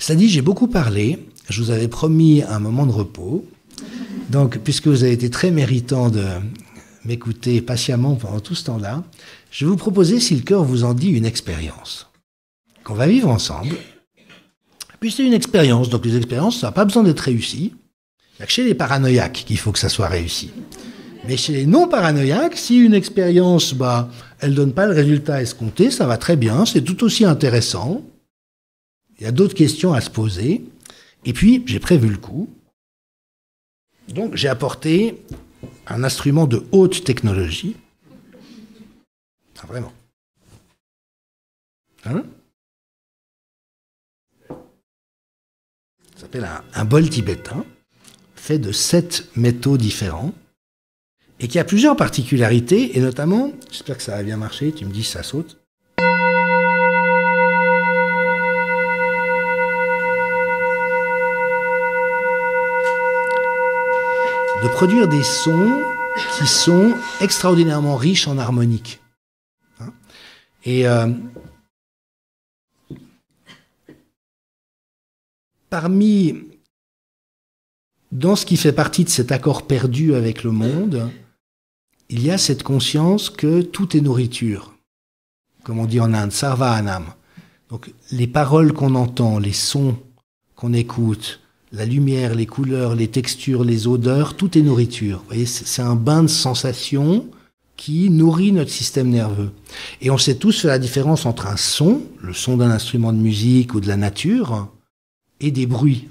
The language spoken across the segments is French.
Cela dit, j'ai beaucoup parlé. Je vous avais promis un moment de repos. Donc, puisque vous avez été très méritant de m'écouter patiemment pendant tout ce temps-là, je vais vous proposer, si le cœur vous en dit, une expérience qu'on va vivre ensemble. Puis c'est une expérience. Donc les expériences, ça n'a pas besoin d'être réussi. Il n'y a que chez les paranoïaques qu'il faut que ça soit réussi. Mais chez les non-paranoïaques, si une expérience, elle ne donne pas le résultat escompté, ça va très bien, c'est tout aussi intéressant. Il y a d'autres questions à se poser. Et puis, j'ai prévu le coup. Donc, j'ai apporté un instrument de haute technologie. Ah, vraiment. Hein? Ça s'appelle un bol tibétain, fait de 7 métaux différents, et qui a plusieurs particularités, et notamment, j'espère que ça va bien marcher, tu me dis si ça saute. De produire des sons qui sont extraordinairement riches en harmonique. Et dans ce qui fait partie de cet accord perdu avec le monde, il y a cette conscience que tout est nourriture. Comme on dit en Inde, sarva anam. Donc les paroles qu'on entend, les sons qu'on écoute, la lumière, les couleurs, les textures, les odeurs, tout est nourriture. Vous voyez, c'est un bain de sensations qui nourrit notre système nerveux. Et on sait tous faire la différence entre un son, le son d'un instrument de musique ou de la nature, et des bruits.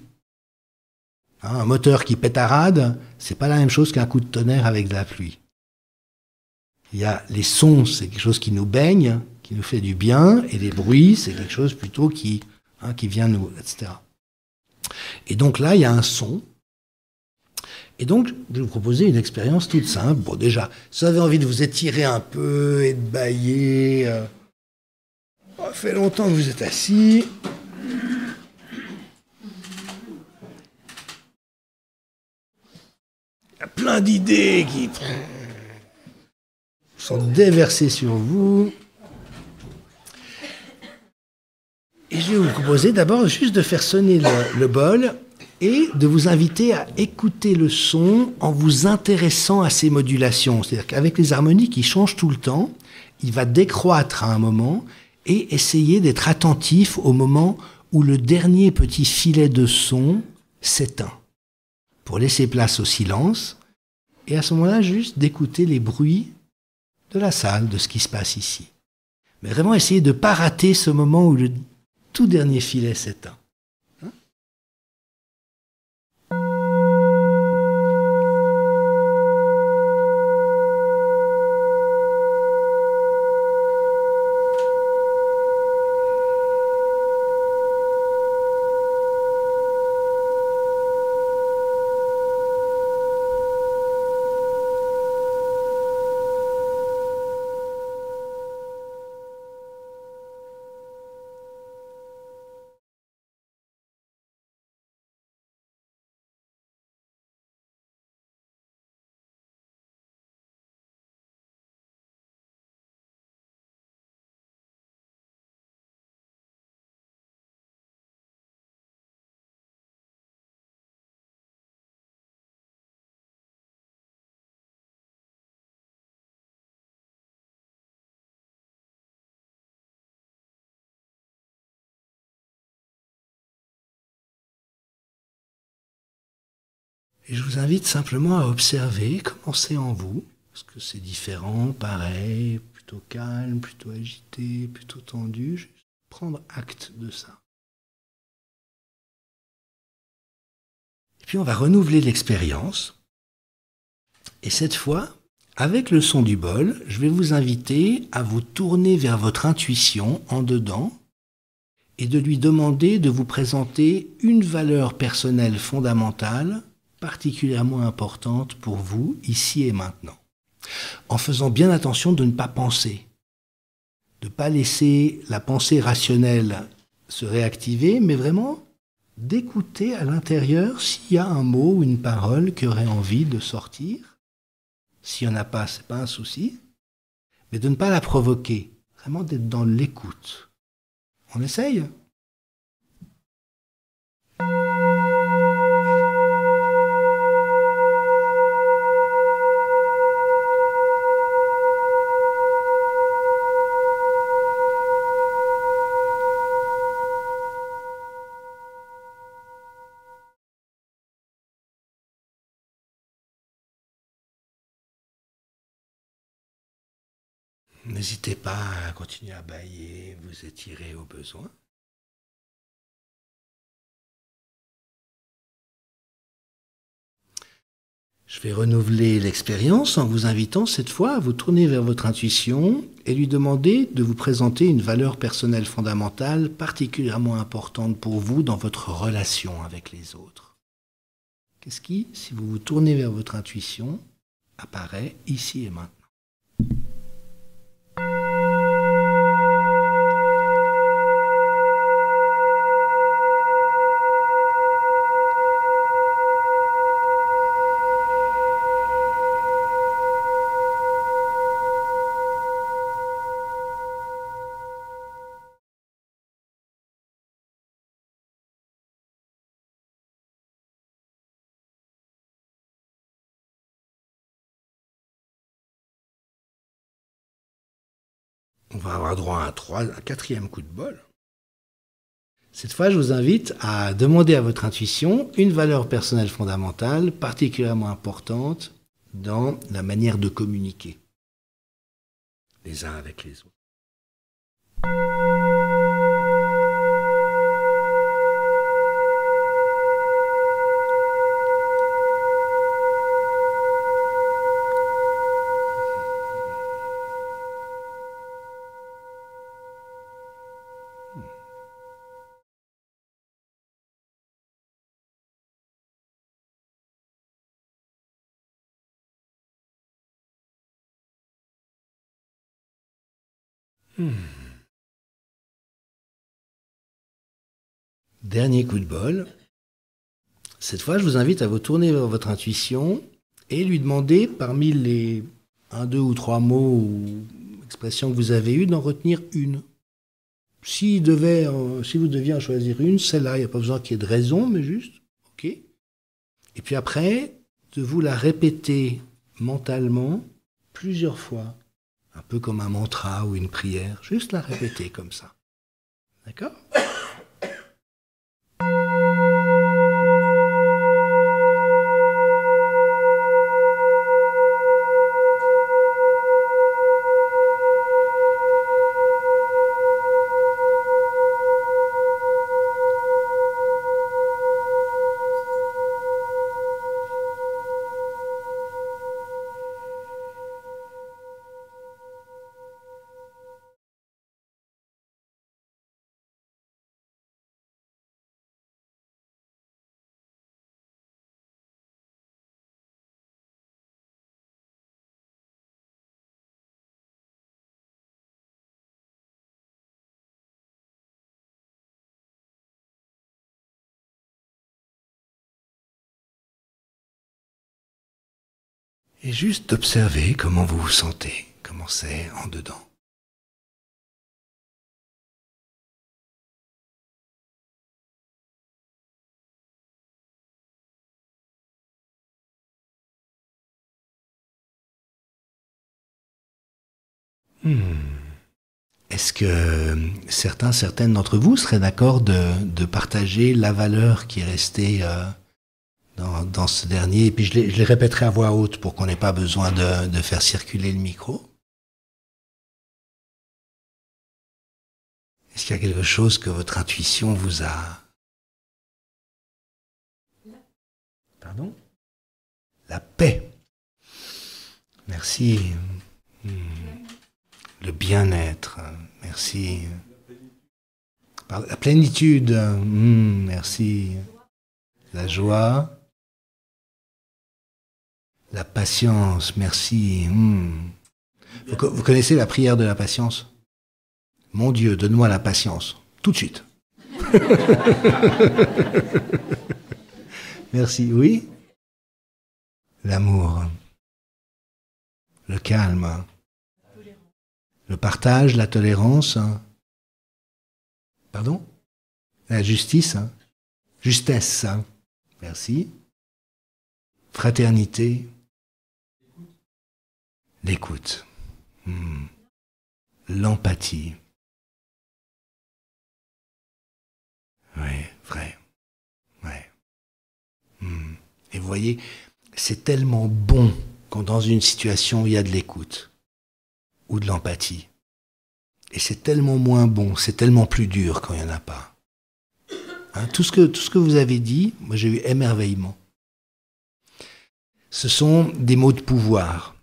Un moteur qui pétarade, c'est pas la même chose qu'un coup de tonnerre avec de la pluie. Il y a les sons, c'est quelque chose qui nous baigne, qui nous fait du bien, et les bruits, c'est quelque chose plutôt qui vient nous, etc. Et donc là, il y a un son. Et donc, je vais vous proposer une expérience toute simple. Bon, déjà, si vous avez envie de vous étirer un peu et de bâiller, ça fait longtemps que vous êtes assis. Il y a plein d'idées qui sont déversées sur vous. Et je vais vous proposer d'abord juste de faire sonner le bol et de vous inviter à écouter le son en vous intéressant à ces modulations. C'est-à-dire qu'avec les harmoniques, il change tout le temps, il va décroître à un moment et essayer d'être attentif au moment où le dernier petit filet de son s'éteint, pour laisser place au silence, et à ce moment-là, juste d'écouter les bruits de la salle, de ce qui se passe ici. Mais vraiment essayer de ne pas rater ce moment où le tout dernier filet s'éteint. Et je vous invite simplement à observer comment c'est en vous. Est-ce que c'est différent, pareil, plutôt calme, plutôt agité, plutôt tendu? Juste prendre acte de ça. Et puis on va renouveler l'expérience. Et cette fois, avec le son du bol, je vais vous inviter à vous tourner vers votre intuition en dedans et de lui demander de vous présenter une valeur personnelle fondamentale particulièrement importante pour vous, ici et maintenant. En faisant bien attention de ne pas penser, de ne pas laisser la pensée rationnelle se réactiver, mais vraiment d'écouter à l'intérieur s'il y a un mot ou une parole qui aurait envie de sortir. S'il n'y en a pas, ce n'est pas un souci, mais de ne pas la provoquer, vraiment d'être dans l'écoute. On essaye ? N'hésitez pas à continuer à bâiller, vous étirer au besoin. Je vais renouveler l'expérience en vous invitant cette fois à vous tourner vers votre intuition et lui demander de vous présenter une valeur personnelle fondamentale particulièrement importante pour vous dans votre relation avec les autres. Qu'est-ce qui, si vous vous tournez vers votre intuition, apparaît ici et maintenant? On va avoir droit à un quatrième coup de bol. Cette fois, je vous invite à demander à votre intuition une valeur personnelle fondamentale particulièrement importante dans la manière de communiquer les uns avec les autres. Dernier coup de bol. Cette fois, je vous invite à vous tourner vers votre intuition et lui demander, parmi les 1, 2 ou 3 mots ou expressions que vous avez eues, d'en retenir une. Si vous deviez en choisir une, celle-là, il n'y a pas besoin qu'il y ait de raison, mais juste, ok. Et puis après, de vous la répéter mentalement plusieurs fois, un peu comme un mantra ou une prière, juste la répéter comme ça. D'accord ? Et juste d'observer comment vous vous sentez, comment c'est en dedans. Est-ce que certaines d'entre vous seraient d'accord de partager la valeur qui est restée dans ce dernier, et puis je les répéterai à voix haute pour qu'on n'ait pas besoin de faire circuler le micro. Est-ce qu'il y a quelque chose que votre intuition vous a... Pardon? La paix. Merci. Le bien-être. Merci. La plénitude. Merci. La joie. La patience. Merci. Vous connaissez la prière de la patience? Mon Dieu, donne-moi la patience. Tout de suite. Merci. Oui? L'amour. Le calme. Le partage, la tolérance. Pardon? La justice. Justesse. Merci. Fraternité. L'écoute. L'empathie. Oui, vrai. Ouais. Et vous voyez, c'est tellement bon quand dans une situation il y a de l'écoute. ou de l'empathie. Et c'est tellement moins bon, c'est tellement plus dur quand il n'y en a pas. Hein, tout ce que vous avez dit, moi j'ai eu émerveillement. Ce sont des mots de pouvoir.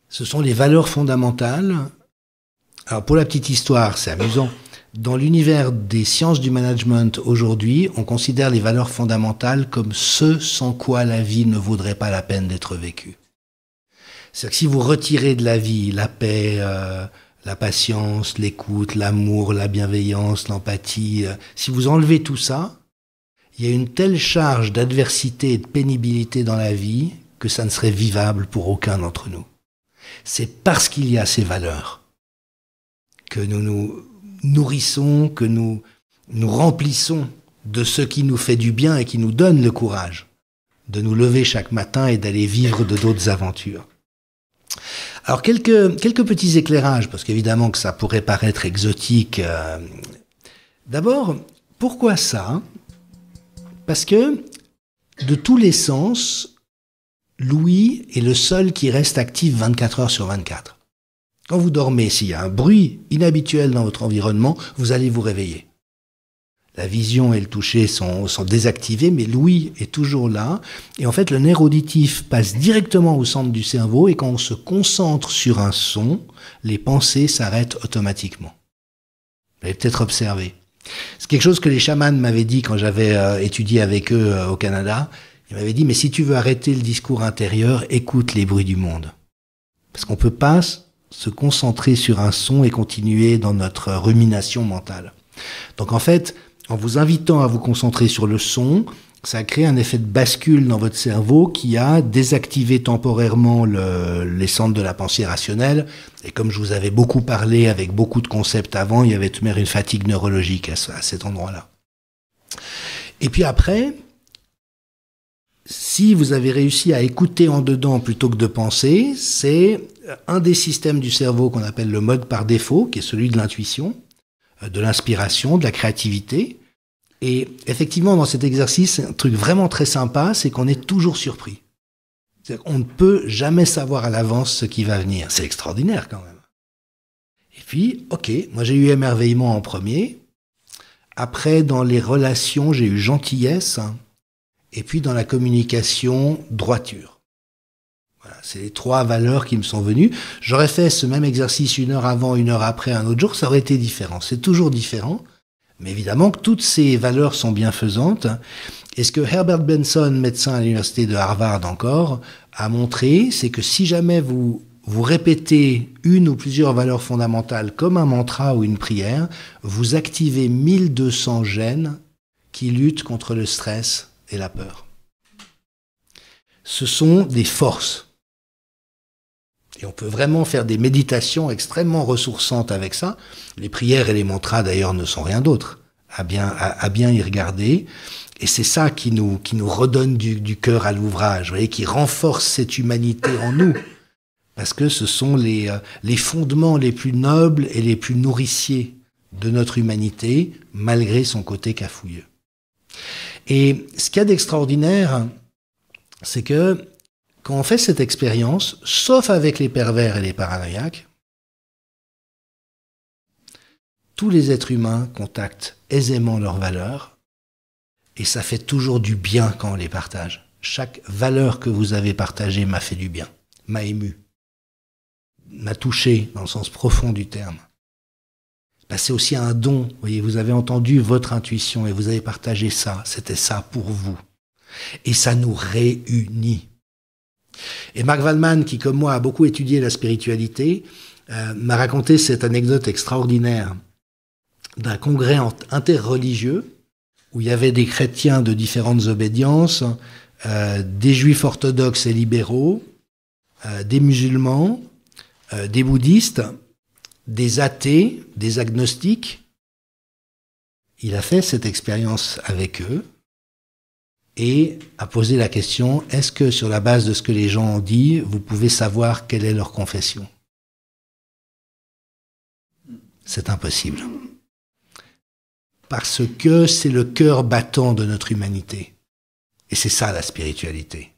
Ce sont les valeurs fondamentales. Alors pour la petite histoire, c'est amusant. Dans l'univers des sciences du management aujourd'hui, on considère les valeurs fondamentales comme ce sans quoi la vie ne vaudrait pas la peine d'être vécue. C'est-à-dire que si vous retirez de la vie la paix, la patience, l'écoute, l'amour, la bienveillance, l'empathie, si vous enlevez tout ça, il y a une telle charge d'adversité et de pénibilité dans la vie que ça ne serait vivable pour aucun d'entre nous. C'est parce qu'il y a ces valeurs que nous nous nourrissons, que nous nous remplissons de ce qui nous fait du bien et qui nous donne le courage de nous lever chaque matin et d'aller vivre de d'autres aventures. Alors quelques petits éclairages, parce qu'évidemment que ça pourrait paraître exotique. D'abord, pourquoi ça ? Parce que de tous les sens, l'ouïe est le seul qui reste actif 24 heures sur 24. Quand vous dormez, s'il y a un bruit inhabituel dans votre environnement, vous allez vous réveiller. La vision et le toucher sont désactivés, mais l'ouïe est toujours là. Et en fait, le nerf auditif passe directement au centre du cerveau, et quand on se concentre sur un son, les pensées s'arrêtent automatiquement. Vous l'avez peut-être observé. C'est quelque chose que les chamans m'avaient dit quand j'avais étudié avec eux au Canada. Ils m'avaient dit, mais si tu veux arrêter le discours intérieur, écoute les bruits du monde. Parce qu'on peut pas se concentrer sur un son et continuer dans notre rumination mentale. Donc en fait, en vous invitant à vous concentrer sur le son, ça crée un effet de bascule dans votre cerveau qui a désactivé temporairement les centres de la pensée rationnelle. Et comme je vous avais beaucoup parlé avec beaucoup de concepts avant, il y avait tout de même une fatigue neurologique à cet endroit-là. Et puis après, si vous avez réussi à écouter en dedans plutôt que de penser, c'est un des systèmes du cerveau qu'on appelle le mode par défaut, qui est celui de l'intuition, de l'inspiration, de la créativité. Et effectivement, dans cet exercice, un truc vraiment très sympa, c'est qu'on est toujours surpris. C'est-à-dire qu'on ne peut jamais savoir à l'avance ce qui va venir. C'est extraordinaire quand même. Et puis, ok, moi j'ai eu émerveillement en premier. Après, dans les relations, j'ai eu gentillesse. Et puis dans la communication, droiture. Voilà, c'est les trois valeurs qui me sont venues. J'aurais fait ce même exercice 1 heure avant, 1 heure après, un autre jour, ça aurait été différent. C'est toujours différent. Mais évidemment que toutes ces valeurs sont bienfaisantes. Et ce que Herbert Benson, médecin à l'université de Harvard encore, a montré, c'est que si jamais vous répétez une ou plusieurs valeurs fondamentales comme un mantra ou une prière, vous activez 1200 gènes qui luttent contre le stress et la peur. Ce sont des forces. Et on peut vraiment faire des méditations extrêmement ressourçantes avec ça. Les prières et les mantras, d'ailleurs, ne sont rien d'autre. À bien y regarder. Et c'est ça qui nous redonne du cœur à l'ouvrage, vous voyez, qui renforce cette humanité en nous. Parce que ce sont les fondements les plus nobles et les plus nourriciers de notre humanité, malgré son côté cafouilleux. Et ce qu'il y a d'extraordinaire, c'est que quand on fait cette expérience, sauf avec les pervers et les paranoïaques, tous les êtres humains contactent aisément leurs valeurs et ça fait toujours du bien quand on les partage. Chaque valeur que vous avez partagée m'a fait du bien, m'a ému, m'a touché dans le sens profond du terme. Ben, c'est aussi un don. Vous voyez, vous avez entendu votre intuition et vous avez partagé ça. C'était ça pour vous. Et ça nous réunit. Et Mark Waldman, qui comme moi a beaucoup étudié la spiritualité, m'a raconté cette anecdote extraordinaire d'un congrès interreligieux où il y avait des chrétiens de différentes obédiences, des juifs orthodoxes et libéraux, des musulmans, des bouddhistes, des athées, des agnostiques. Il a fait cette expérience avec eux et a posé la question, est-ce que sur la base de ce que les gens ont dit, vous pouvez savoir quelle est leur confession ? C'est impossible. Parce que c'est le cœur battant de notre humanité. Et c'est ça la spiritualité.